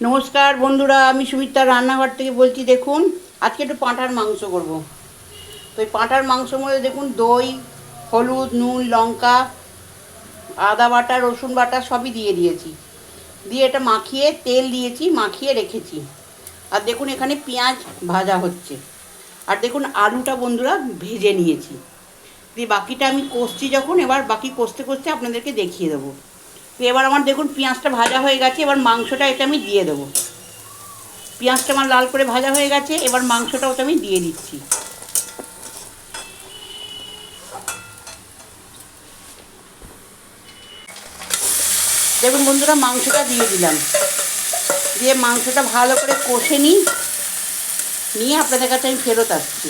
নমস্কার বন্ধুরা, আমি সুমিত্রার রান্নাঘর থেকে বলছি। দেখুন, আজকে একটু পাঁঠার মাংস করব। তো এই পাঁঠার মাংসের মধ্যে দেখুন দই, হলুদ, নুন, লঙ্কা, আদা বাটা, রসুন বাটা সবই দিয়ে দিয়েছি। দিয়ে এটা মাখিয়ে তেল দিয়েছি, মাখিয়ে রেখেছি। আর দেখুন এখানে পেঁয়াজ ভাজা হচ্ছে। আর দেখুন আলুটা বন্ধুরা ভেজে নিয়েছি। দিয়ে বাকিটা আমি কষছি যখন, এবার বাকি কষতে কষতে আপনাদেরকে দেখিয়ে দেবো। তো এবার আমার দেখুন পেঁয়াজটা ভাজা হয়ে গেছে, এবার মাংসটা এটা আমি দিয়ে দেবো। পেঁয়াজটা আমার লাল করে ভাজা হয়ে গেছে, এবার মাংসটা ওটা আমি দিয়ে দিচ্ছি। দেখুন বন্ধুরা, মাংসটা দিয়ে দিলাম। দিয়ে মাংসটা ভালো করে কষে নিয়ে আপনাদের কাছে আমি ফেরত আসছি।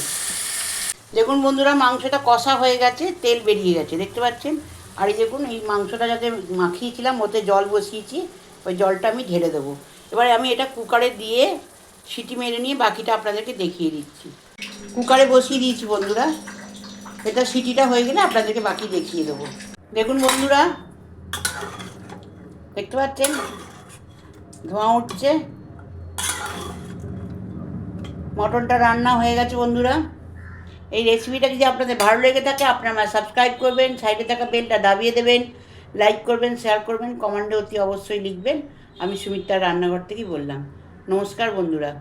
দেখুন বন্ধুরা, মাংসটা কষা হয়ে গেছে, তেল বেরিয়ে গেছে, দেখতে পাচ্ছেন। আর এই দেখুন, এই মাংসটা যাতে মাখিয়েছিলাম ওতে জল বসিয়েছি, ওই জলটা আমি ঢেলে দেবো। এবারে আমি এটা কুকারে দিয়ে সিটি মেরে নিয়ে বাকিটা আপনাদেরকে দেখিয়ে দিচ্ছি। কুকারে বসিয়ে দিয়েছি বন্ধুরা, এটা সিটিটা হয়ে গেলে আপনাদেরকে বাকি দেখিয়ে দেবো। দেখুন বন্ধুরা, দেখতে পাচ্ছেন ধোঁয়া উঠছে। মটনটা রান্না হয়ে গেছে বন্ধুরা। এই রেসিপিটা যদি আপনাদের ভালো লেগে থাকে, আপনারা সাবস্ক্রাইব করবেন, সাইডে থাকা বেলটা দাবিয়ে দেবেন, লাইক করবেন, শেয়ার করবেন, কমেন্টে অতি অবশ্যই লিখবেন। আমি সুমিত্রার রান্নাঘর থেকেই বললাম। নমস্কার বন্ধুরা।